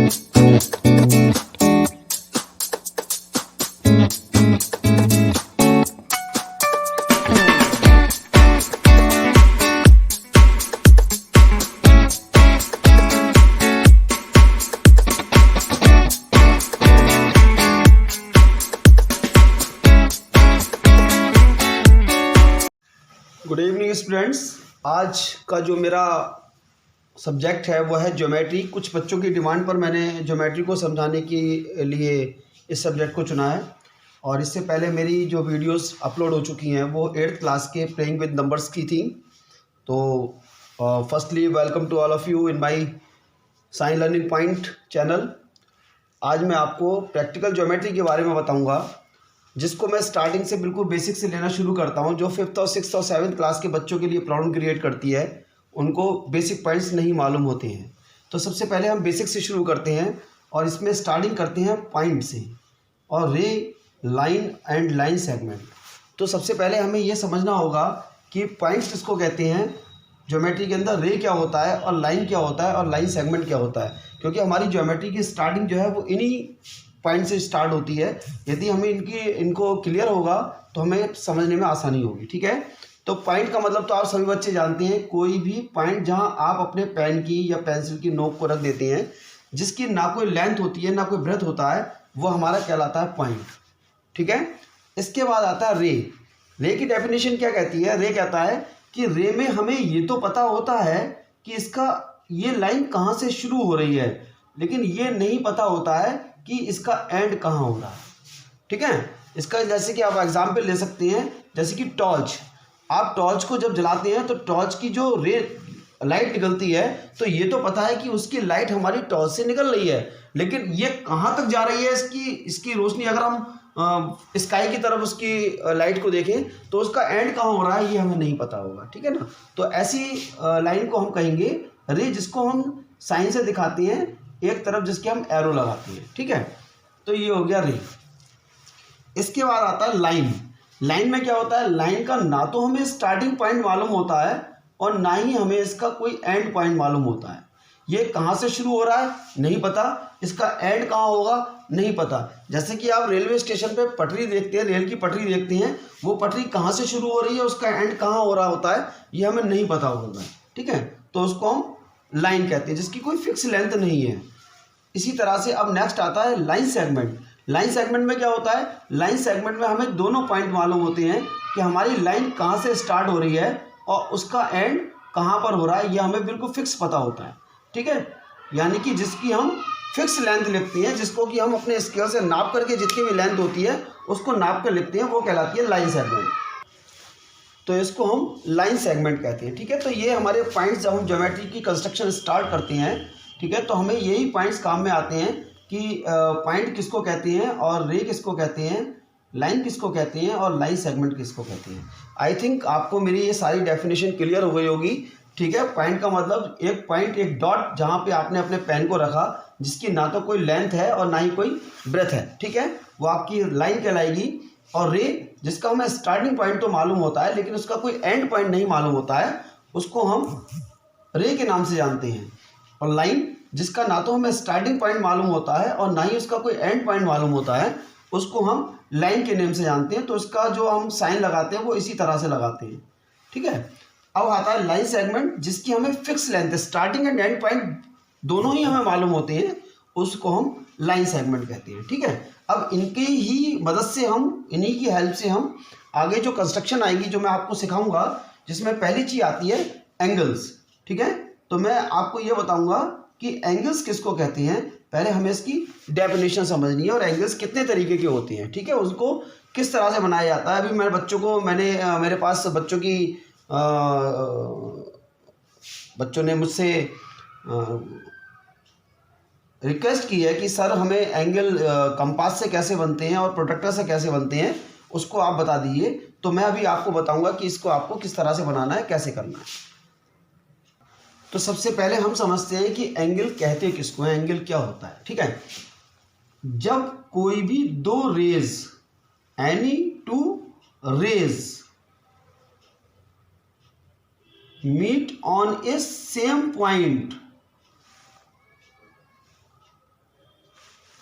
Good evening students. आज का जो मेरा सब्जेक्ट है वो है ज्योमेट्री। कुछ बच्चों की डिमांड पर मैंने ज्योमेट्री को समझाने के लिए इस सब्जेक्ट को चुना है। और इससे पहले मेरी जो वीडियोस अपलोड हो चुकी हैं वो 8th क्लास के प्लेइंग विद नंबर्स की थी। तो firstly welcome to all of you in my sign learning point channel. आज मैं आपको प्रैक्टिकल ज्योमेट्री के बारे में बताऊँगा, जिसको मैं स्टार्टिंग से बिल्कुल बेसिक से लेना शुरू करता हूं। जो 5th और 6th और 7th क्लास के बच्चों के लिए प्रॉब्लम क्रिएट करती है, उनको बेसिक पॉइंट्स नहीं मालूम होते हैं। तो सबसे पहले हम बेसिक से शुरू करते हैं और इसमें स्टार्टिंग करते हैं पॉइंट से और रे, लाइन एंड लाइन सेगमेंट। तो सबसे पहले हमें यह समझना होगा कि पॉइंट्स किसको कहते हैं, ज्योमेट्री के अंदर रे क्या होता है और लाइन क्या होता है और लाइन सेगमेंट क्या होता है। क्योंकि हमारी ज्योमेट्री की स्टार्टिंग जो है वो इन्हीं पॉइंट से स्टार्ट होती है। यदि हमें इनको क्लियर होगा तो हमें समझने में आसानी होगी। ठीक है, तो पॉइंट का मतलब तो आप सभी बच्चे जानते हैं, कोई भी पॉइंट जहां आप अपने पेन की या पेंसिल की नोक को रख देते हैं, जिसकी ना कोई लेंथ होती है ना कोई ब्रेथ होता है, वो हमारा कहलाता है पॉइंट। ठीक है, इसके बाद आता है रे। रे की डेफिनेशन क्या कहती है? रे कहता है कि रे में हमें ये तो पता होता है कि इसका ये लाइन कहाँ से शुरू हो रही है, लेकिन ये नहीं पता होता है कि इसका एंड कहाँ हो रहा है। ठीक है, इसका जैसे कि आप एग्जाम्पल ले सकते हैं, जैसे कि टॉर्च। आप टॉर्च को जब जलाते हैं तो टॉर्च की जो लाइट निकलती है, तो ये तो पता है कि उसकी लाइट हमारी टॉर्च से निकल रही है, लेकिन ये कहाँ तक जा रही है इसकी रोशनी, अगर हम स्काई की तरफ उसकी लाइट को देखें तो उसका एंड कहाँ हो रहा है ये हमें नहीं पता होगा। ठीक है ना, तो ऐसी लाइन को हम कहेंगे रे, जिसको हम साइन से दिखाते हैं एक तरफ, जिसके हम एरो लगाते हैं। ठीक है, तो ये हो गया रे। इसके बाद आता है लाइन। लाइन में क्या होता है? लाइन का ना तो हमें स्टार्टिंग पॉइंट मालूम होता है और ना ही हमें इसका कोई एंड पॉइंट मालूम होता है। ये कहाँ से शुरू हो रहा है नहीं पता, इसका एंड कहाँ होगा नहीं पता। जैसे कि आप रेलवे स्टेशन पे पटरी देखते हैं, रेल की पटरी देखते हैं, वो पटरी कहाँ से शुरू हो रही है, उसका एंड कहाँ हो रहा होता है, ये हमें नहीं पता होगा। ठीक है, तो उसको हम लाइन कहते हैं, जिसकी कोई फिक्स लेंथ नहीं है। इसी तरह से अब नेक्स्ट आता है लाइन सेगमेंट। लाइन सेगमेंट में क्या होता है? लाइन सेगमेंट में हमें दोनों पॉइंट मालूम होते हैं कि हमारी लाइन कहाँ से स्टार्ट हो रही है और उसका एंड कहाँ पर हो रहा है, यह हमें बिल्कुल फिक्स पता होता है। ठीक है, यानी कि जिसकी हम फिक्स लेंथ लिखते हैं, जिसको कि हम अपने स्केल से नाप करके जितनी भी लेंथ होती है उसको नाप कर लिखते हैं, वो कहलाती है लाइन सेगमेंट। तो इसको हम लाइन सेगमेंट कहते हैं। ठीक है, तो ये हमारे पॉइंट्स जब हम ज्योमेट्री की कंस्ट्रक्शन स्टार्ट करते हैं, ठीक है, तो हमें यही पॉइंट्स काम में आते हैं कि पॉइंट किसको कहते हैं और रे किसको कहते हैं, लाइन किसको कहते हैं और लाइन सेगमेंट किसको कहते हैं। आई थिंक आपको मेरी ये सारी डेफिनेशन क्लियर हो गई होगी। ठीक है, पॉइंट का मतलब एक पॉइंट, एक डॉट, जहाँ पे आपने अपने पेन को रखा, जिसकी ना तो कोई लेंथ है और ना ही कोई ब्रेथ है। ठीक है, वो आपकी लाइन कहलाएगी। और रे, जिसका हमें स्टार्टिंग पॉइंट तो मालूम होता है लेकिन उसका कोई एंड पॉइंट नहीं मालूम होता है, उसको हम रे के नाम से जानते हैं। और लाइन, जिसका ना तो हमें स्टार्टिंग पॉइंट मालूम होता है और ना ही उसका कोई एंड पॉइंट मालूम होता है, उसको हम लाइन के नेम से जानते हैं। तो उसका जो हम साइन लगाते हैं वो इसी तरह से लगाते हैं। ठीक है, अब आता है लाइन सेगमेंट, जिसकी हमें fix length, starting and and point दोनों ही हमें मालूम होते हैं, उसको हम लाइन सेगमेंट कहते हैं। ठीक है, अब इनके ही मदद से हम, इन्हीं की हेल्प से हम आगे जो कंस्ट्रक्शन आएगी, जो मैं आपको सिखाऊंगा, जिसमें पहली चीज आती है एंगल्स। ठीक है, तो मैं आपको ये बताऊंगा कि एंगल्स किसको कहते हैं। पहले हमें इसकी डेफिनेशन समझनी है और एंगल्स कितने तरीके के होते हैं। ठीक है, उसको किस तरह से बनाया जाता है। अभी मेरे पास बच्चों ने मुझसे रिक्वेस्ट की है कि सर हमें एंगल कंपास से कैसे बनते हैं और प्रोट्रैक्टर से कैसे बनते हैं, उसको आप बता दीजिए। तो मैं अभी आपको बताऊंगा कि इसको आपको किस तरह से बनाना है, कैसे करना है। तो सबसे पहले हम समझते हैं कि एंगल कहते किसको है, एंगल क्या होता है। ठीक है, जब कोई भी दो rays, any two rays meet on a same point,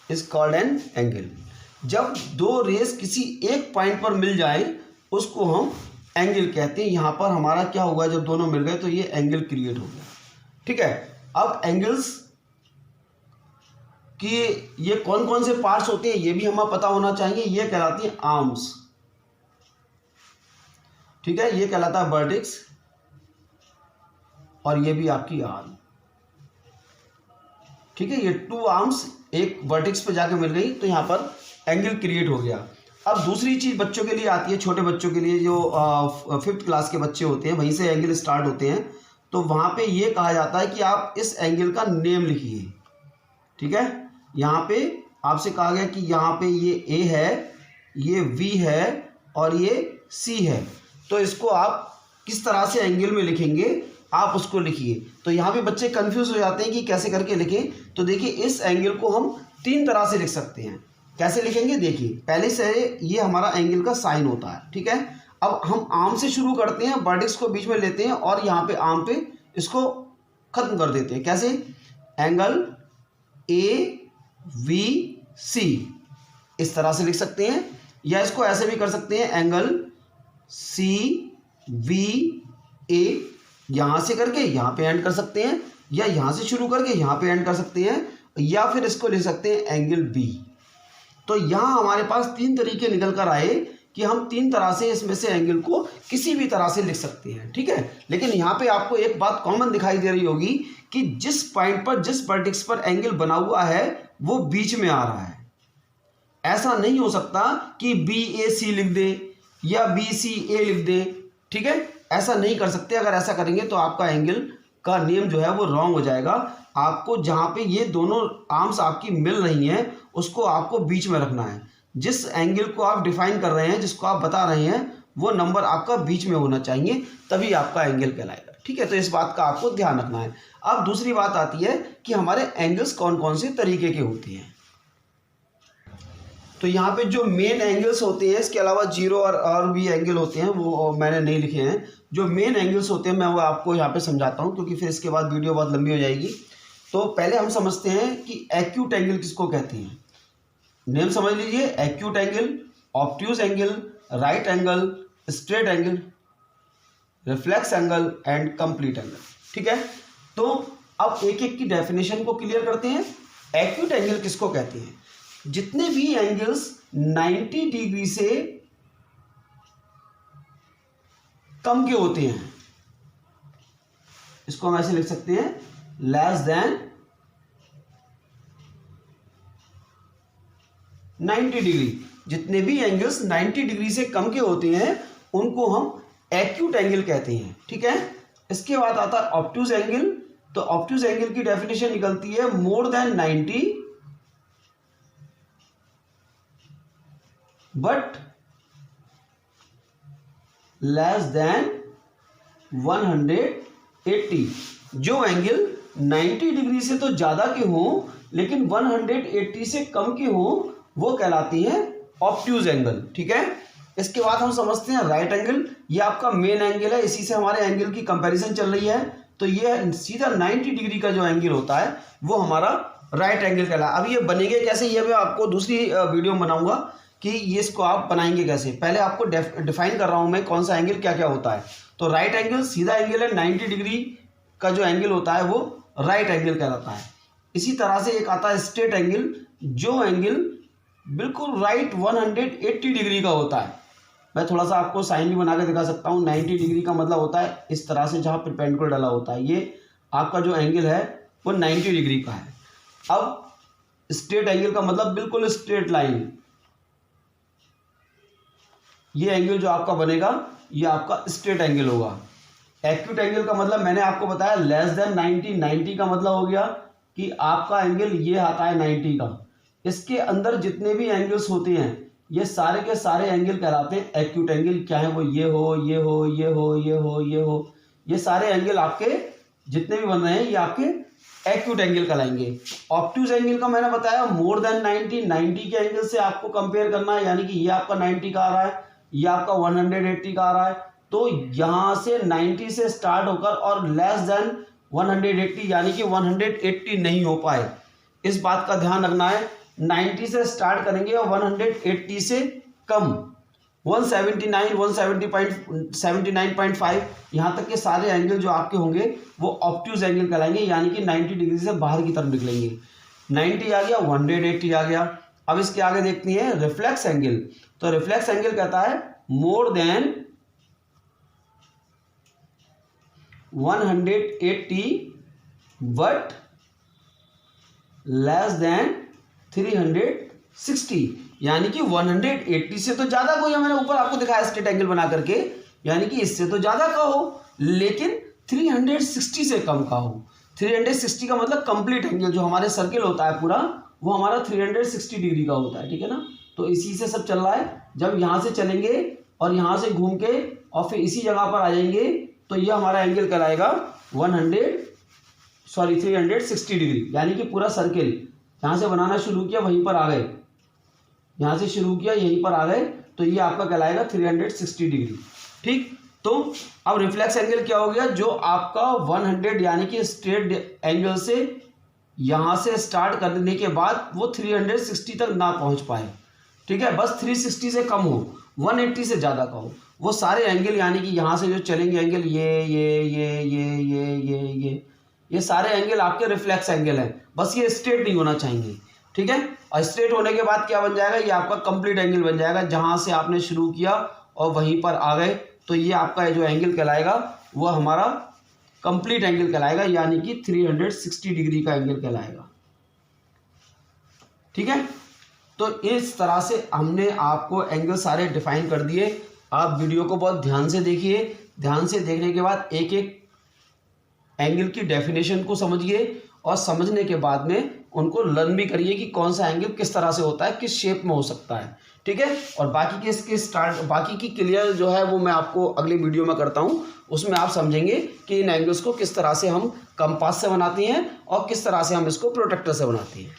is called an angle. जब दो रेस किसी एक पॉइंट पर मिल जाए उसको हम एंगल कहते हैं। यहाँ पर हमारा क्या हुआ, जब दोनों मिल गए तो ये एंगल क्रिएट हो गया। ठीक है, अब एंगल्स कि ये कौन कौन से पार्ट्स होते हैं ये भी हमें पता होना चाहिए। ये कहलाती है आर्म्स, ठीक है, ये कहलाता है वर्टेक्स, और ये भी आपकी आर्म। ठीक है, ये टू आर्म्स एक वर्टेक्स पे जाके मिल गई तो यहाँ पर एंगल क्रिएट हो गया। अब दूसरी चीज बच्चों के लिए आती है, छोटे बच्चों के लिए जो 5th क्लास के बच्चे होते हैं, वहीं से एंगल स्टार्ट होते हैं। तो वहां पे ये कहा जाता है कि आप इस एंगल का नेम लिखिए। ठीक है, यहाँ पे आपसे कहा गया कि यहाँ पे ये ए है, ये V है और ये C है, तो इसको आप किस तरह से एंगल में लिखेंगे आप उसको लिखिए। तो यहाँ पे बच्चे कंफ्यूज हो जाते हैं कि कैसे करके लिखें। तो देखिए इस एंगल को हम 3 तरह से लिख सकते हैं। कैसे लिखेंगे, देखिए पहले से ये हमारा एंगल का साइन होता है। ठीक है, अब हम आर्म से शुरू करते हैं, वर्टेक्स को बीच में लेते हैं और यहाँ पे आर्म पे इसको खत्म कर देते हैं। कैसे, एंगल AVC इस तरह से लिख सकते हैं, या इसको ऐसे भी कर सकते हैं एंगल CVA, यहां से करके यहां पे एंड कर सकते हैं, या यहां से शुरू करके यहां पे एंड कर सकते हैं, या फिर इसको लिख सकते हैं एंगल B। तो यहां हमारे पास 3 तरीके निकल कर आए कि हम 3 तरह से इसमें से एंगल को किसी भी तरह से लिख सकते हैं। ठीक है, लेकिन यहाँ पे आपको एक बात कॉमन दिखाई दे रही होगी कि जिस पॉइंट पर, जिस वर्टेक्स पर एंगल बना हुआ है वो बीच में आ रहा है। ऐसा नहीं हो सकता कि BAC लिख दे या BCA लिख दे। ठीक है, ऐसा नहीं कर सकते। अगर ऐसा करेंगे तो आपका एंगल का नेम जो है वो रॉन्ग हो जाएगा। आपको जहाँ पे ये दोनों आर्म्स आपकी मिल रही हैं उसको आपको बीच में रखना है। जिस एंगल को आप डिफाइन कर रहे हैं, जिसको आप बता रहे हैं, वो नंबर आपका बीच में होना चाहिए, तभी आपका एंगल कहलाएगा। ठीक है, तो इस बात का आपको ध्यान रखना है। अब दूसरी बात आती है कि हमारे एंगल्स कौन कौन से तरीके के होते हैं। तो यहाँ पे जो मेन एंगल्स होते हैं, इसके अलावा 0 और भी एंगल होते हैं, वो मैंने नहीं लिखे हैं। जो मेन एंगल्स होते हैं मैं वो आपको यहाँ पे समझाता हूँ, क्योंकि फिर इसके बाद वीडियो बहुत लंबी हो जाएगी। तो पहले हम समझते हैं कि एक्यूट एंगल किसको कहते हैं। नेम समझ लीजिए, acute angle, obtuse angle, right angle, straight angle, reflex angle and complete angle. ठीक है, तो अब एक एक की डेफिनेशन को क्लियर करते हैं। एक्यूट एंगल किसको कहते हैं, जितने भी एंगल्स 90 डिग्री से कम के होते हैं, इसको हम ऐसे लिख सकते हैं, लेस देन 90 डिग्री। जितने भी एंगल्स 90 डिग्री से कम के होते हैं उनको हम एक्यूट एंगल कहते हैं। ठीक है, इसके बाद आता है ऑब्ट्यूज एंगल। तो ऑब्ट्यूज एंगल की डेफिनेशन निकलती है more than 90 but less than 180। जो एंगल 90 डिग्री से तो ज्यादा के हों लेकिन 180 से कम के हों वो कहलाती है ऑब्ट्यूज एंगल। ठीक है, इसके बाद हम समझते हैं राइट एंगल। ये आपका मेन एंगल है, इसी से हमारे एंगल की कंपैरिजन चल रही है। तो ये सीधा 90 डिग्री का जो एंगल होता है वो हमारा राइट एंगल कहला। अब ये बनेंगे कैसे, ये मैं आपको दूसरी वीडियो में बनाऊंगा कि ये इसको आप बनाएंगे कैसे। पहले आपको डिफाइन कर रहा हूं मैं कौन सा एंगल क्या क्या होता है। तो राइट एंगल सीधा एंगल है, 90 डिग्री का जो एंगल होता है वो राइट एंगल कहलाता है। इसी तरह से एक आता है स्ट्रेट एंगल, जो एंगल बिल्कुल राइट 180 डिग्री का होता है। मैं थोड़ा सा आपको साइन भी बना के दिखा सकता हूँ। 90 डिग्री का मतलब होता है इस तरह से जहाँ परपेंडिकुलर डाला होता है। ये आपका जो एंगल है वो 90 डिग्री का है। अब स्ट्रेट एंगल का मतलब बिल्कुल स्ट्रेट लाइन। ये एंगल जो आपका बनेगा ये आपका स्ट्रेट एंगल होगा। एक्यूट एंगल का मतलब मैंने आपको बताया लेस देन 90। 90 का मतलब हो गया कि आपका एंगल ये आता है 90 का। इसके अंदर जितने भी एंगल्स होते हैं ये सारे के सारे एंगल कहलाते हैं एक्यूट एंगल। क्या है वो, ये हो, ये हो, ये हो, ये हो, ये हो, ये सारे एंगल आपके जितने भी बन रहे हैं ये आपके एक्यूट एंगल कहलाएंगे। ऑब्ट्यूज एंगल का मैंने बताया मोर देन 90 के एंगल से आपको कंपेयर करना है, यानी कि ये आपका 90 का आ रहा है, ये आपका 180 का आ रहा है। तो यहां से 90 से स्टार्ट होकर और लेस देन 180 यानी कि 180 नहीं हो पाए, इस बात का ध्यान रखना है। 90 से स्टार्ट करेंगे और 180 से कम 179, 179.5 यहाँ तक के सारे एंगल जो आपके होंगे वो ऑब्ट्यूज एंगल कहलाएंगे, यानी कि 90 डिग्री से बाहर की तरफ निकलेंगे। 90 आ गया, 180 आ गया। अब इसके आगे देखते हैं रिफ्लेक्स एंगल। तो रिफ्लेक्स एंगल कहता है more than 180 but less than 360, यानी कि 180 से तो ज्यादा को, मैंने ऊपर आपको दिखाया स्ट्रेट एंगल बना करके, यानी कि इससे तो ज्यादा का हो लेकिन 360 से कम का हो। 360 का मतलब कंप्लीट एंगल जो हमारे सर्किल होता है पूरा, वो हमारा 360 डिग्री का होता है, ठीक है ना। तो इसी से सब चल रहा है। जब यहाँ से चलेंगे और यहाँ से घूम के और फिर इसी जगह पर आ जाएंगे तो ये हमारा एंगल कहलाएगा 360 डिग्री, यानी कि पूरा सर्किल यहाँ से बनाना शुरू किया वहीं पर आ गए, यहाँ से शुरू किया यहीं पर आ गए, तो ये आपका कहलाएगा 360 डिग्री। ठीक, तो अब रिफ्लेक्स एंगल क्या हो गया, जो आपका 100 यानी कि स्ट्रेट एंगल से यहाँ से स्टार्ट करने के बाद वो 360 तक ना पहुँच पाए, ठीक है, बस 360 से कम हो, 180 से ज़्यादा का हो, वो सारे एंगल, यानी कि यहाँ से जो चलेंगे एंगल ये सारे एंगल आपके रिफ्लेक्स एंगल हैं, बस ये स्ट्रेट नहीं होना चाहिए, ठीक है। और स्ट्रेट होने के बाद क्या बन जाएगा, ये आपका कंप्लीट एंगल बन जाएगा। जहाँ से आपने शुरू किया और वहीं पर आ गए तो ये आपका जो एंगल कहलाएगा वो हमारा कंप्लीट एंगल कहलाएगा, यानी कि 360 डिग्री का एंगल कहलाएगा, ठीक है। तो इस तरह से हमने आपको एंगल सारे डिफाइन कर दिए। आप वीडियो को बहुत ध्यान से देखिए, ध्यान से देखने के बाद एक एक एंगल की डेफिनेशन को समझिए और समझने के बाद में उनको लर्न भी करिए कि कौन सा एंगल किस तरह से होता है, किस शेप में हो सकता है, ठीक है। और बाकी के इसके बाकी की क्लियर जो है वो मैं आपको अगली वीडियो में करता हूँ, उसमें आप समझेंगे कि इन एंगल्स को किस तरह से हम कंपास से बनाते हैं और किस तरह से हम इसको प्रोटेक्टर से बनाते हैं।